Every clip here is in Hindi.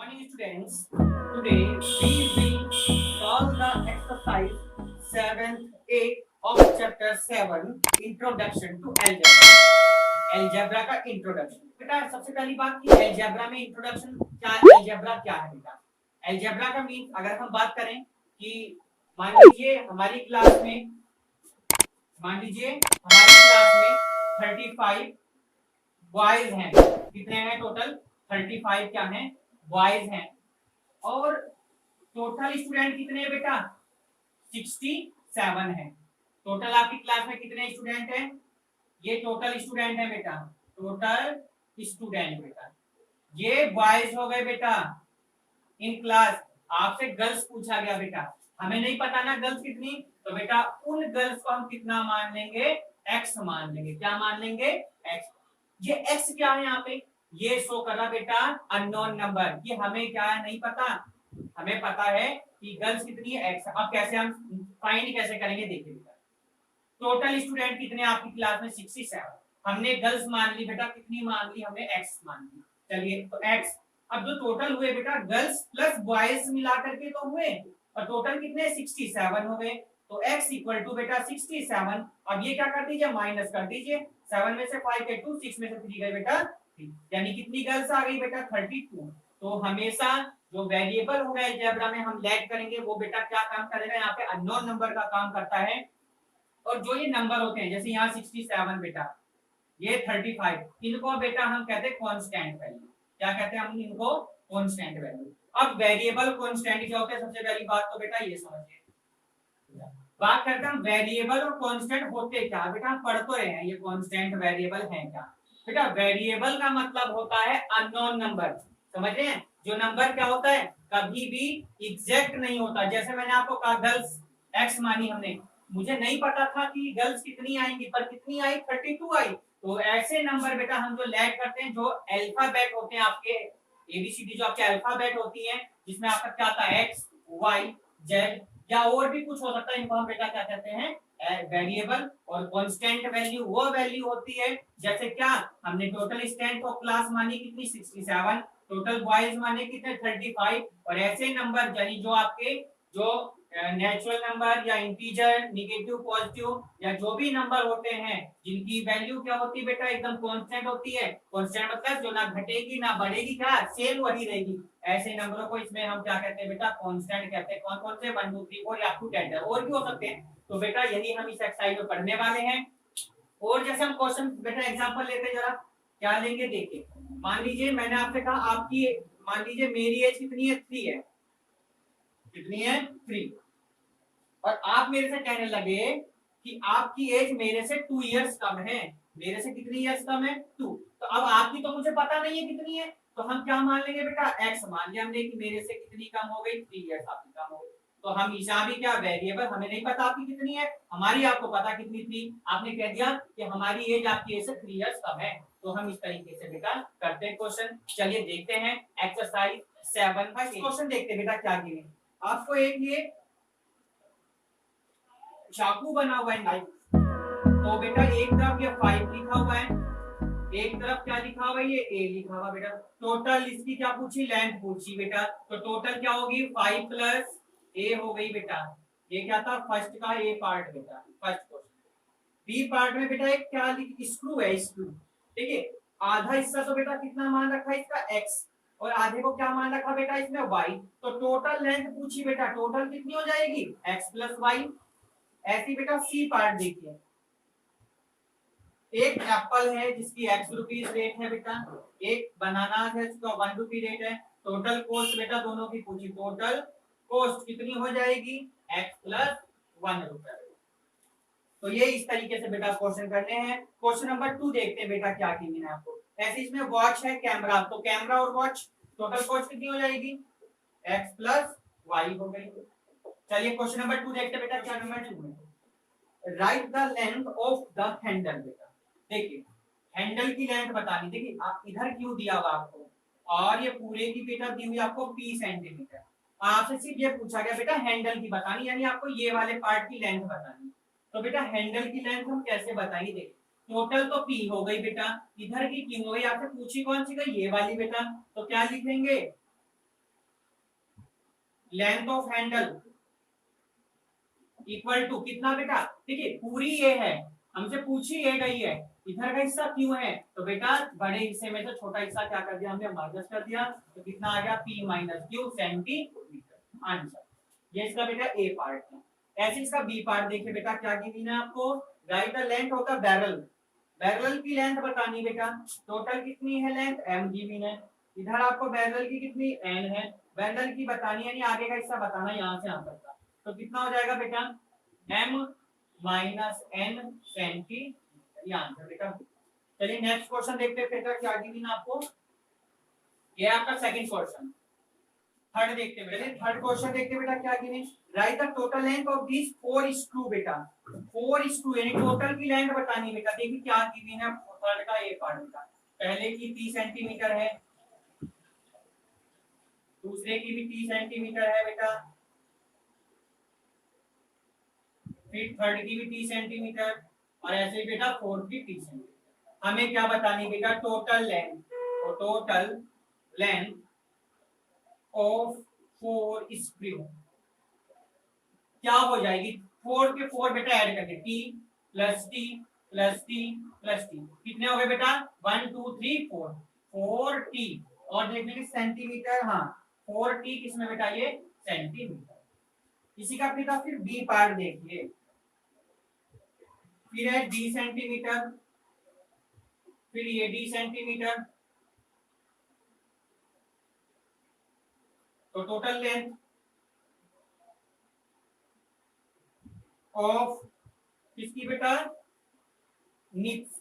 Morning students, today we will solve the exercise 7th 8 of chapter 7 Introduction to Algebra. Algebra का इंट्रोडक्शन बेटा सबसे पहली बात की अलजेब्रा में इंट्रोडक्शन क्या अलजेब्रा क्या है बेटा अलजेब्रा का मीन अगर हम बात करें कि मान लीजिए हमारी क्लास में 35 बॉयज हैं कितने हैं टोटल 35 क्या हैं बॉयज हैं और टोटल स्टूडेंट कितने हैं बेटा 67 है टोटल आपकी क्लास में कितने स्टूडेंट हैं ये टोटल स्टूडेंट है बेटा टोटल स्टूडेंट बेटा ये बॉयज हो गए बेटा इन क्लास आपसे गर्ल्स पूछा गया बेटा हमें नहीं पता ना गर्ल्स कितनी तो बेटा उन गर्ल्स को हम कितना मान लेंगे एक्स मान लेंगे क्या मान लेंगे एक्स ये एक्स क्या है यहाँ पे ये शो कर रहा बेटा अननोन नंबर ये हमें क्या है नहीं पता हमें पता है कि गर्ल्स कितनी है एक्स अब कैसे हम फाइंड कैसे करेंगे देखिए बेटा टोटल स्टूडेंट कितने आपकी क्लास में 67 हमने गर्ल्स मान ली बेटा कितनी मान ली हमने एक्स मान ली चलिए तो एक्स अब जो टोटल हुए बेटा गर्ल्स प्लस बॉयज मिला करके तो हुए और टोटल कितने 67 हो गए तो x इक्वल टू बेटा 67 अब ये क्या कर दीजिए माइनस कर दीजिए 7 में से 5 के 2 6 में से 3 गए बेटा 3 यानी कितनी गर्ल्स आ गई बेटा 32 तो हमेशा जो वेरिएबल होगा अलजेब्रा में हम लेट करेंगे वो बेटा क्या काम करेगा यहाँ पे अननोन नंबर का काम करता है और जो ये नंबर होते हैं जैसे यहाँ 67 बेटा ये 35 इनको बेटा हम कहते हैं कांस्टेंट वैल्यू क्या कहते हैं हम इनको कांस्टेंट वैल्यू अब वेरिएबल कांस्टेंट क्या होता है सबसे पहली बात तो बेटा ये समझिए बात करते हैं वेरिएबल और कांस्टेंट होते क्या बेटा हम पढ़ तो रहे हैं ये कांस्टेंट वेरिएबल है क्या बेटा वेरिएबल का मतलब होता है अननोन नंबर समझ रहे हैं जो नंबर क्या होता है कभी भी एग्जैक्ट नहीं होता जैसे मैंने आपको कहा गर्ल्स एक्स मानी हमने मुझे नहीं पता था कि गर्ल्स कितनी आएंगी पर कितनी आई 32 आई तो ऐसे नंबर बेटा हम जो लैग करते हैं जो अल्फाबेट होते हैं आपके एबीसीडी जो आपके अल्फाबेट होती है जिसमें आपका क्या आता है एक्स वाई जेड या और भी कुछ हो सकता है इनको हम बेटा क्या कहते हैं वेरिएबल और कांस्टेंट वैल्यू वो वैल्यू होती है जैसे क्या हमने टोटल स्टूडेंट को क्लास मानी कितनी 67 टोटल बॉयज माने कितने 35 और ऐसे नंबर यानी जो आपके जो नेचुरल नंबर या इंटीजर नेगेटिव पॉजिटिव या जो भी नंबर होते हैं जिनकी वैल्यू क्या होती है बेटा एकदम कांस्टेंट होती है कांस्टेंट मतलब जो ना घटेगी ना बढ़ेगी क्या सेम वही रहेगी ऐसे नंबरों को इसमें हम क्या कहते हैं बेटा कांस्टेंट कहते हैं कौन कौन से 1 2 3 4 या 10 और भी हो सकते हैं तो बेटा यही हम इस एक्सरसाइज में पढ़ने वाले हैं और जैसे हम क्वेश्चन बेटा एग्जांपल लेते हैं जरा क्या लेंगे देखिए मान लीजिए मैंने आपसे कहा आपकी मान लीजिए मेरी एज कितनी है 3 है कितनी है 3 और आप मेरे से कहने लगे कि आपकी एज मेरे से 2 इयर्स कम है मेरे से कितनी इयर्स कम है 2 तो अब आपकी तो मुझे पता नहीं है कितनी है तो हम क्या मान लेंगे बेटा x मान लिया हमने कि मेरे से कितनी कम हो गई 3 इयर्स आपकी कम हो गई तो हम यहाँ भी क्या वेरिएबल हमें नहीं पता आपकी कितनी है हमारी आपको पता कितनी थी आपने कह दिया कि हमारी एज आपकी एज से 3 इयर्स कम है तो हम इस तरीके से बेटा करते हैं क्वेश्चन चलिए देखते हैं एक्सरसाइज 7 फर्स्ट क्वेश्चन देखते हैं बेटा क्या किए आपको एक ये चाकू बना हुआ है नाइफ तो बेटा एक तरफ ये 5 लिखा हुआ है एक तरफ क्या लिखा हुआ है ये a लिखा हुआ बेटा टोटल इसकी क्या पूछी लेंथ पूछी बेटा तो टोटल क्या होगी 5 प्लस a हो गई बेटा ये क्या था फर्स्ट का a पार्ट बेटा फर्स्ट क्वेश्चन b पार्ट में बेटा एक क्या स्क्रू है स्क्रू ठीक है आधा हिस्सा तो बेटा कितना मान रखा है इसका x और आधे को क्या मान रखा बेटा इसमें y तो टोटल लेंथ पूछी बेटा टोटल कितनी हो जाएगी x प्लस y ऐसी बेटा सी पार्ट देखिए एक एप्पल है जिसकी ₹x रेट है बेटा एक बनाना है जिसका ₹1 रेट है टोटल कॉस्ट बेटा दोनों की पूछी टोटल कॉस्ट कितनी हो जाएगी x प्लस ₹1 तो ये इस तरीके से बेटा क्वेश्चन करने हैं क्वेश्चन नंबर 2 देखते हैं बेटा क्या की मैंने आपको ऐसे इसमें वॉच है कैमरा तो कैमरा और वॉच टोटल कॉस्ट कितनी हो जाएगी x प्लस y हो गई चलिए क्वेश्चन नंबर 2 देखते हैं बेटा क्या नंबर 2 में right the length of the handle बेटा देखिए हैंडल की लेंथ बतानी देखिए आप इधर क्यों दिया हुआ आपको और ये पूरे की बेटा दी हुई आपको p सेंटीमीटर आपसे सिर्फ ये पूछा गया बेटा हैंडल की बतानी यानी आपको ये वाले पार्ट की लेंथ बतानी तो बेटा हैंडल की लेंथ हम कैसे बताएंगे देखिए टोटल तो p हो गई बेटा इधर की q हो गई आपसे पूछी कौन सी गई ये वाली बेटा तो क्या लिखेंगे length of handle equal to कितना बेटा, देखिए पूरी ये है, हमसे पूछी ये गई है, इधर का हिस्सा क्यों है, तो बेटा बड़े हिस्से में से छोटा हिस्सा क्या कर दिया हमने, माइनस कर दिया, तो कितना आ गया p minus Q centimetre answer. ये इसका बेटा ए पार्ट है। ऐसे इसका बी पार्ट देखिए बेटा, क्या गिवन है आपको, right the length of the barrel, barrel की लेंथ बतानी बेटा, टोटल कितनी है लेंथ m गिवन है, इधर आपको बैरल की कितनी n है, बैरल की बतानी है, नहीं आगे का हिस्सा बताना, यहाँ से आंसर का, तो कितना हो जाएगा बेटा m माइनस n सेंटीमीटर, ये आंसर बेटा। चलिए नेक्स्ट क्वेश्चन देखते हैं बेटा क्या गिवन आपको, ये आपका सेकंड क्वेश्चन। थर्ड देखते हैं बेटा, थर्ड क्वेश्चन देखते हैं बेटा क्या given, right the total length of this 4 screw बेटा, 4 स्क्रू यानी टोटल की लेंथ बतानी बेटा, देखिए क्या गिवन है थर्ड का ये पार्ट बेटा, पहले की 30 सेंटीमीटर है, दूसरे की भी 30 सेंटीमीटर है बेटा, फिर थर्ड की भी 30 सेंटीमीटर, और ऐसे ही बेटा फोर्थ की 30 सेंटीमीटर। हमें क्या बतानी बेटा, टोटल लेंथ, और टोटल लेंथ ऑफ 4 स्क्रू क्या हो जाएगी, 4 के 4 बेटा ऐड करके t plus t plus t plus t, कितने हो गए बेटा 1 2 3 4, 4t, और देख लेंगे सेंटीमीटर, हाँ 4t किसमें बेटा, ये सेंटीमीटर। इसी का बेटा फिर b पार्ट देखिए, फिर है d सेंटीमीटर, फिर ये d सेंटीमीटर, तो टोटल लेंथ ऑफ किसकी बेटा, निप्स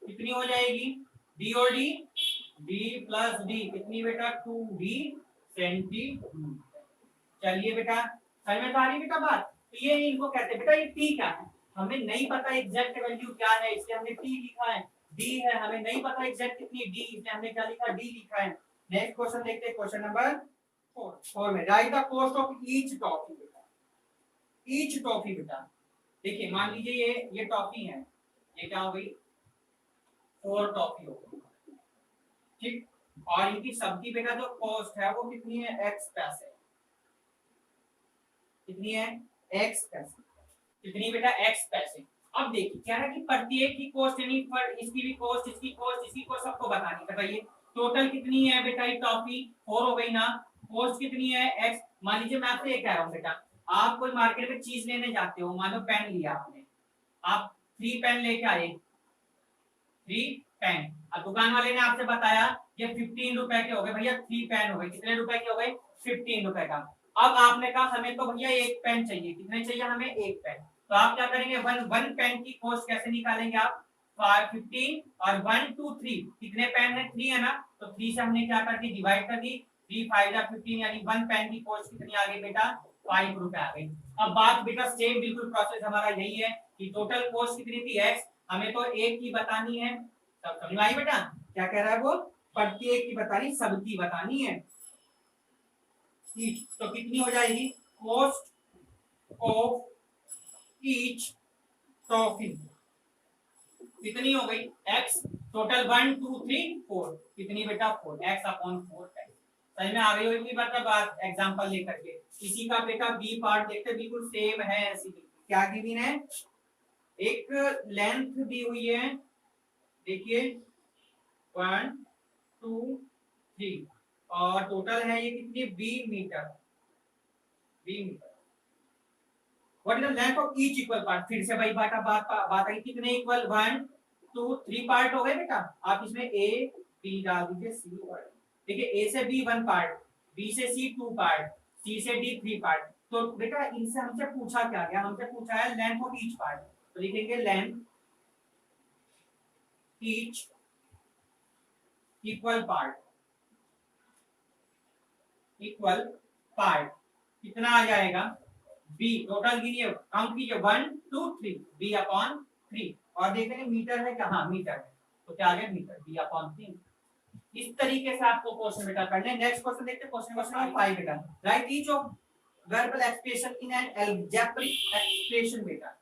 कितनी हो जाएगी, d और d, d प्लस d कितनी बेटा 2d सेंटीमीटर। चलिए बेटा समझ में तो आ रही बेटा बात, तो ये इनको कहते हैं बेटा, ये t क्या है, हमें नहीं पता एग्जैक्ट वैल्यू क्या है, इसलिए हमने t लिखा है, d है हमें नहीं पता एग्जैक्ट कितनी d, इसलिए हमने क्या लिखा, d लिखा है। नेक्स्ट क्वेश्चन देखते हैं, क्वेश्चन नंबर 4 में, right the cost of each toffee बेटा, ईच टॉफी बेटा, देखिए मान लीजिए ये टॉफी है, ये क्या हो गई 4 टॉफी हो गई, ठीक, और इनकी सबकी बेटा जो कॉस्ट है वो कितनी है, x पैसे, कितनी है x पैसे, कितनी बेटा x पैसे। अब देखिए क्या है कि प्रत्येक की कॉस्ट यानी पर इसकी भी कॉस्ट, इसकी कॉस्ट, इसकी कॉस्ट सबको बतानी, बताइए टोटल कितनी है बेटा, ये टॉफी 4 हो गई ना, कॉस्ट कितनी है x, मान लीजिए मैं आपसे ये कह रहा हूँ बेटा, आप कोई मार्केट में चीज लेने जाते हो, मान लो पेन लिया आपने, आप 3 पेन लेके आए, 3 पेन, अब दुकान वाले ने आपसे बताया ये 15 रुपए के हो गए भैया, 3 पेन हो गए, कितने रुपए के हो गए 15 रुपए का। अब आपने कहा हमें तो भैया एक पेन चाहिए, कितने चाहिए हमें, एक पेन, तो आप क्या करेंगे, वन पेन की कॉस्ट कैसे निकालेंगे आप, 15 और 1 2 3, कितने पेन है 3 है ना, तो 3 से हमने क्या कर दी, डिवाइड कर दी, 3 5 जा 15, यानी 1 पेन की कॉस्ट कितनी आ गई बेटा 5 रुपए आ गई। अब बात बेटा सेम बिल्कुल प्रोसेस हमारा यही है कि टोटल कॉस्ट कितनी थी x, हमें तो एक की बतानी है, सब समझ में आई बेटा, क्या कह रहा है वो, प्रत्येक की बतानी, सबकी बतानी है, तो कितनी हो जाएगी, कॉस्ट ऑफ ईच टॉफी कितनी हो गई x, टोटल 1 2 3 4, कितनी बेटा 4, x अपॉन 4 है। समझ में आ गई होगी बेटा बात, एग्जांपल लेकर के। इसी का बेटा बी पार्ट देखते, बिल्कुल सेम है, ऐसी क्या गिवन है, एक लेंथ दी हुई है, देखिए 1 2 3, और टोटल है ये कितनी, b metre, b metre, what is the length of each equal part, फिर से वही बात आई, कितने इक्वल 1 2 3 पार्ट हो गए बेटा, आप इसमें a b डाल दीजिए, c और देखिए a से b 1 पार्ट, b से c 2 पार्ट, c से d 3 पार्ट, तो बेटा इनसे हमसे पूछा क्या गया, हमसे पूछा है लेंथ ऑफ ईच पार्ट, तो लिखेंगे length each equal part, equal part कितना आ जाएगा, b, टोटल गिनिए काउंट कीजिए 1 2 3, b अपॉन 3, और देखेंगे मीटर है क्या, हाँ मीटर है, तो क्या आ गया मीटर, b अपॉन 3। इस तरीके से आपको क्वेश्चन बेटा करना है। नेक्स्ट क्वेश्चन देखते हैं, क्वेश्चन नंबर 5 बेटा, right each of verbal expression in an algebraic expression बेटा,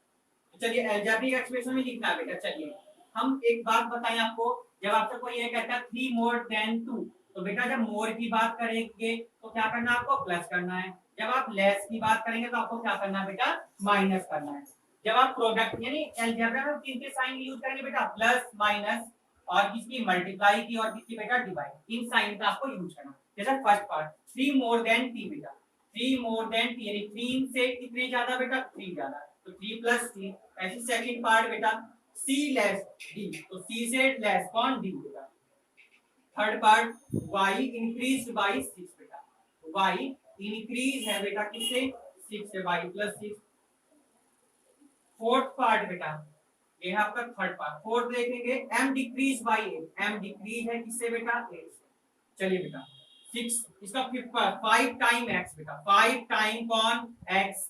चलिए अलजेब्रिक एक्सप्रेशन में लिखना है बेटा। चलिए हम एक बात बताएं आपको, जब आपसे कोई ये कहता है 3 more than 2, तो बेटा जब मोर की बात करेंगे तो क्या करना है आपको, प्लस करना है। जब आप लेस की बात करेंगे तो आपको क्या करना है बेटा, माइनस करना है। जब आप प्रोडक्ट यानी अलजेब्रा में किनके साइन यूज करेंगे बेटा, प्लस माइनस, और किसकी मल्टीप्लाई की और किसकी बेटा डिवाइड, इन साइन का आपको यूज करना। जैसे first part 3 more than t बेटा, 3 मोर देन t यानी 3 से कितने ज्यादा बेटा, 3 ज्यादा, तो 3 प्लस 3। ऐसे सेकंड पार्ट बेटा c लेस d, तो c से लेस कौन, d बेटा। Third part y increase by 6 बेटा, y इंक्रीज है बेटा किससे, 6 से, y प्लस 6। फोर्थ पार्ट बेटा ये है आपका थर्ड पार्ट। फोर्थ देखेंगे m decrease by 8, m decrease है किससे बेटा, 8 से। चलिए बेटा 6 इसका फिफ्थ पार्ट 5 टाइम x बेटा, 5 टाइम कौन, x।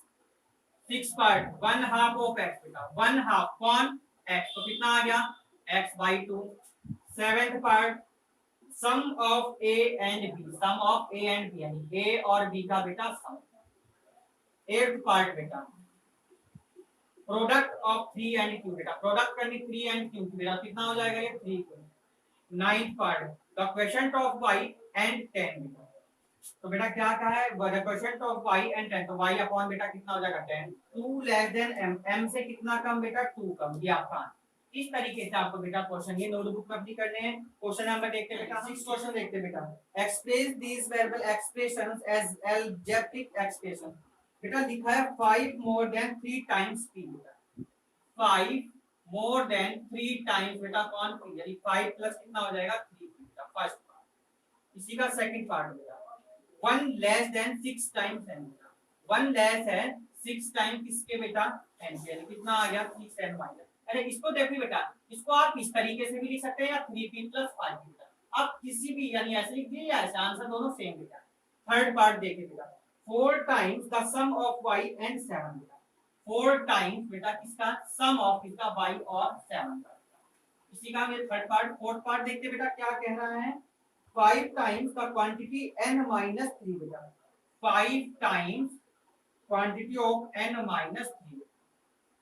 6 part 1 half of x बेटा, 1 हाफ कौन, x, तो कितना आ गया, x by 2। Seventh part sum of a and b, sum of a and b यानी a और b का बेटा सम। एट्थ पार्ट बेटा प्रोडक्ट ऑफ 3 एंड q बेटा, प्रोडक्ट करनी 3 एंड q की बेटा, कितना हो जाएगा ये 3q। Ninth part the quotient of y and 10 बेटा, तो बेटा क्या कहा है, the quotient of y and 10, तो y अपॉन बेटा कितना हो जाएगा 10। 2 लेस देन m, m से कितना कम बेटा, 2 कम, ये आपका। इस तरीके से आपको बेटा क्वेश्चन ये नोटबुक में अपनी करने हैं। क्वेश्चन नंबर देखते बेटा, 6 क्वेश्चन देखते बेटा। Express these verbal expressions as algebraic expression, बेटा लिखा है 5 मोर देन 3 टाइम्स p बेटा, 5 मोर देन 3 टाइम्स बेटा कौन p, यानी 5 प्लस कितना हो जाएगा 3 बेटा, फर्स्ट पार्ट। इसी का सेकंड पार्ट बेटा 1 लेस देन 6 टाइम्स n बेटा, 1 लेस है 6 टाइम किसके बेटा, n के, यानी कितना आ गया 6n माइनस। अरे इसको देखिए बेटा, इसको आप इस तरीके से भी लिख सकते हैं या 3p प्लस 5 बेटा, आप किसी भी यानी ऐसे लिख दिए या ऐसे, आंसर दोनों सेम बेटा। थर्ड पार्ट देखिए बेटा 4 times the sum of y and 7 बेटा, 4 टाइम्स बेटा किसका, सम ऑफ किसका, y और 7 का। इसी का ये थर्ड पार्ट। फोर्थ पार्ट देखते बेटा क्या कह रहा है, 5 times the quantity n minus 3 बेटा, 5 times quantity of n minus 3।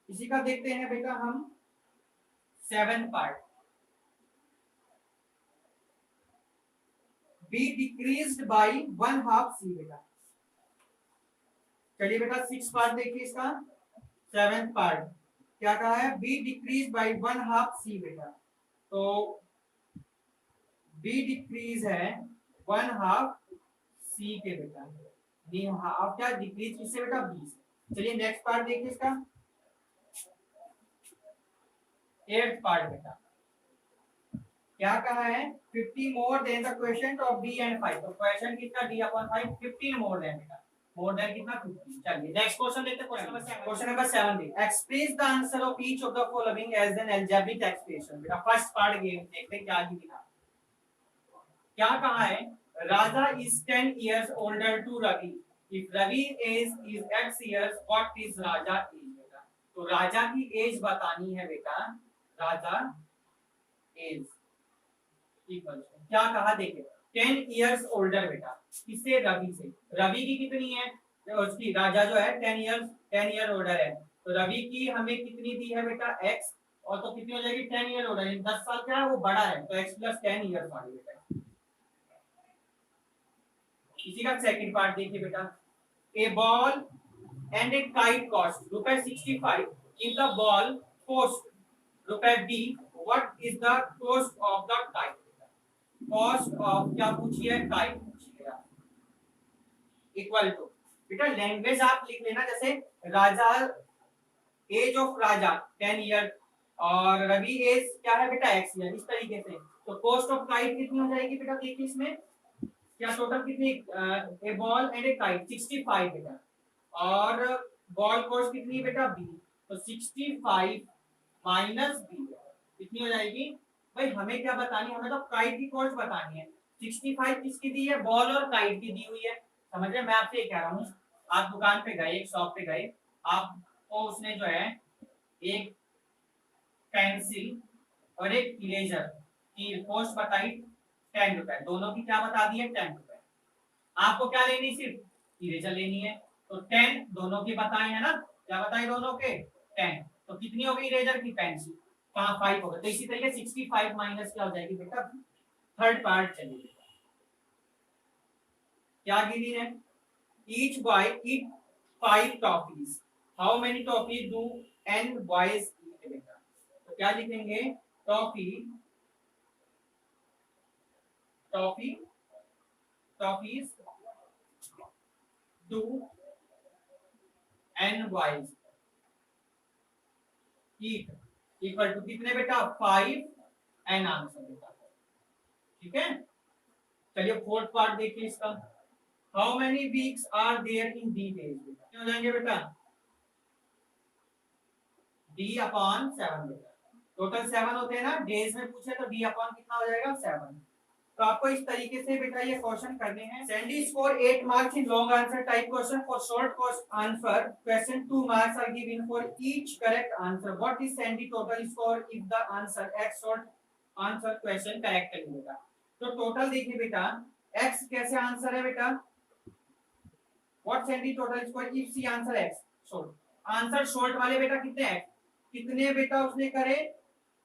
इसी का देखते हैं बेटा हम seventh part b decreased bye 1 half c बेटा। चलिए बेटा 6 पार्ट देखिए इसका, सेवेंथ पार्ट क्या कहा है, b decrease by 1 half c बेटा, तो b डिक्रीज है 1 हाफ c के बेटा, नहीं हाफ क्या डिक्रीज किससे बेटा, b से। चलिए नेक्स्ट पार्ट देखिए इसका, एट्थ पार्ट बेटा क्या कहा है, 50 more than the quotient of d and 5, तो क्वोशिएंट कितना d अपॉन 5, 15 मोर देन बेटा, मोर देन कितना 15। चलिए नेक्स्ट क्वेश्चन देखते हैं, क्वेश्चन नंबर 7 देखिए, express the answer of each of the following as an algebraic expression. बेटा फर्स्ट पार्ट गेम देखते हैं क्या लिखा, क्या कहा है, Raja is 10 years older to Ravi, if Ravi age is x years what is Raja age बेटा, तो राजा की एज बतानी है बेटा, राजा एज इक्वल क्या कहा, देखिए 10 इयर्स ओल्डर बेटा किससे, रवि से। रवि की कितनी है, उसकी राजा जो है 10 ईयर ओल्डर है, तो रवि की हमें कितनी दी है बेटा x, और तो कितनी हो जाएगी 10 ईयर ओल्डर, 10 साल क्या है वो बड़ा है, तो x प्लस 10 ईयर वाली बेटा। इसी का सेकंड पार्ट देखिए बेटा, a ball and a kite cost rupees 65, if the ball cost rupees b, what is the cost of the kite, cost of क्या पूछी है, काइट पूछी है, इक्वल टू बेटा लैंग्वेज आप लिख लेना, जैसे राजा एज ऑफ राजा 10 ईयर और रवि एज क्या है बेटा x ईयर, इस तरीके से। तो कॉस्ट ऑफ काइट कितनी हो जाएगी बेटा, देखिए इसमें क्या टोटल कितनी, ए बॉल एंड ए काइट 65 बेटा, और बॉल कॉस्ट कितनी बेटा b, तो 65 माइनस b कितनी हो जाएगी, भाई हमें क्या बतानी है, हमें तो काइट की कॉस्ट बतानी है। 65 किसकी दी है, बॉल और काइट की दी हुई है, समझ रहे, मैं आपसे ये कह रहा हूँ, आप दुकान पे गए, एक शॉप पे गए, आपको उसने जो है एक पेंसिल और एक इरेजर की कॉस्ट बताई 10 रुपए, दोनों की क्या बता दी है 10 रुपए, आपको क्या लेनी, सिर्फ इरेजर लेनी है, तो 10 दोनों की बताए है ना, क्या बताए दोनों के 10, तो कितनी होगी इरेजर की, पेंसिल 5 होगा, तो इसी तरीके 65 माइनस क्या हो जाएगी बेटा, थर्ड पार्ट। चलिए क्या गिवन है, each boy eat 5 toffees, how many toffees do n boys eat बेटा, तो क्या लिखेंगे, toffee toffee toffees do n boys eat equal to कितने बेटा 5 n आंसर बेटा, ठीक है। चलिए फोर्थ पार्ट देखिए इसका, how many weeks are there in D days बेटा, क्या हो जाएंगे बेटा, डी अपॉन 7 बेटा, टोटल 7 होते हैं ना, डेज में पूछे तो डी अपॉन कितना हो जाएगा 7। तो आपको इस तरीके से बेटा ये क्वेश्चन करने हैं। Sandy score 8 marks in long answer type question, for short answer question 2 marks are given for each correct answer, what is Sandy total score if the answer X short answer question correctly बेटा। तो टोटल देखिए बेटा, एक्स कैसे आंसर है बेटा, what Sandy total score if she answer X short, answer short वाले बेटा कितने एक्स, कितने बेटा उसने करे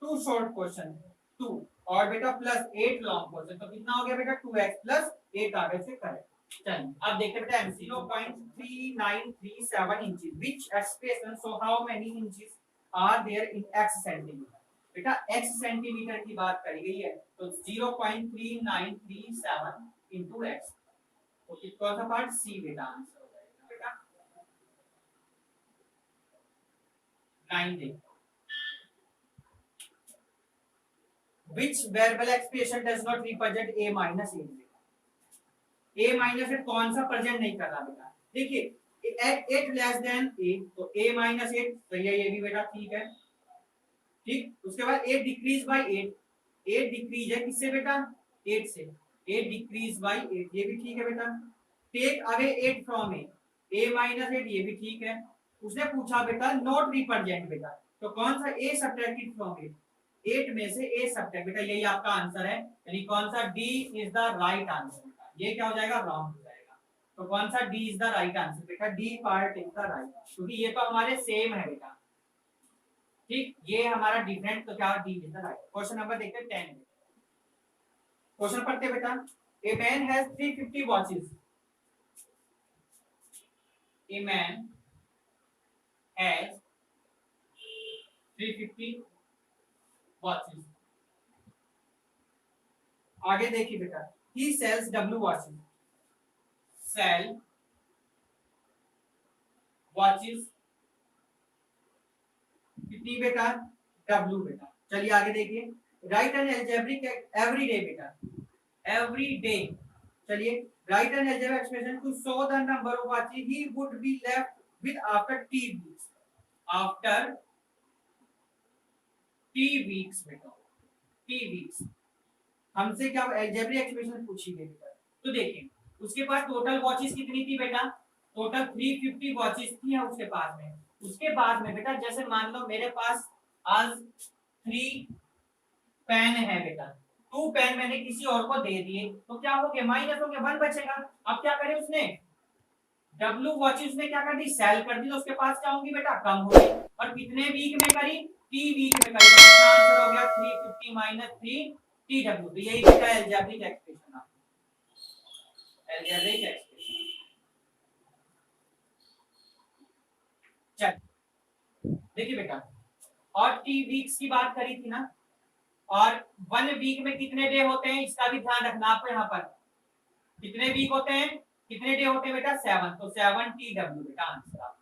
2 शॉर्ट क्वेश्चन 2 और बेटा प्लस 8 लॉन्ग क्वेश्चन, तो कितना हो गया बेटा 2x प्लस 8 आगे से करेक्ट। चलिए अब देखते हैं बेटा एमसी 0.3937 inches, which expression so how many inches are there in x centimetre, बेटा x सेंटीमीटर की बात करी गई है, तो 0.3937 इनटू x, तो कितना सा पार्ट सी बेटा आंसर हो जाएगा बेटा 9 देखो। Which variable expression does not represent a minus 8 बेटा, a minus 8 कौन सा प्रेजेंट नहीं कर रहा बेटा, देखिए 8 लेस देन a, तो a minus 8 सही है, ये भी बेटा ठीक है, ठीक। उसके बाद 8 डिक्रीज बाय 8, 8 डिक्रीज है किससे बेटा 8 से, 8 डिक्रीज बाय 8 ये भी ठीक है बेटा। Take away 8 from a minus 8 ये भी ठीक है। उसने पूछा बेटा नॉट रिप्रेजेंट बेटा, तो कौन सा a सब्ट्रैक्टेड फ्रॉम 8 में से a सब्ट्रैक्ट बेटा, यही आपका आंसर है, यानी कौन सा d is the right answer बेटा, ये क्या हो जाएगा रॉन्ग हो जाएगा, तो कौन सा d is the right answer बेटा, d part is the right, क्योंकि ये तो हमारे सेम है बेटा, ठीक, ये हमारा डिफरेंट, तो क्या d is the right. Question number देखते हैं 10, क्वेश्चन पढ़ते हैं बेटा, a man has 350 watches, a man has 350 watches, आगे देखिए बेटा, he sells W watches, sell watches कितनी बेटा W बेटा। चलिए आगे देखिए, write an algebraic every day बेटा, एवरी डे, चलिए write an algebraic expression to show the number of watches he would be left with after t weeks, after t weeks बेटा, t वीक्स हमसे क्या अलजेब्रिक एक्सप्रेशन पूछी गई बेटा, तो देखिए उसके पास टोटल वॉचेस कितनी थी बेटा, टोटल 350 वॉचेस थी है उसके पास में। उसके बाद में बेटा जैसे मान लो मेरे पास आज 3 पेन है बेटा, 2 पेन मैंने किसी और को दे दिए, तो क्या हो गया माइनस हो गया 1 बचेगा। अब क्या करे उसने W वॉचेस ने क्या कर दी सेल कर दी, तो उसके पास क्या होंगी बेटा कम हो गई, और कितने वीक में करी t वीक में करी, तो कितना आंसर हो गया 350 माइनस 3 TW, तो यही बेटा अलजेब्रिक एक्सप्रेशन, अलजेब्रिक एक्सप्रेशन। चल देखिए बेटा, और t वीक्स की बात करी थी ना, और 1 वीक में कितने डे होते हैं इसका भी ध्यान रखना आपको, यहाँ पर कितने वीक होते हैं, कितने डे होते हैं बेटा 7, तो 7 TW बेटा आंसर।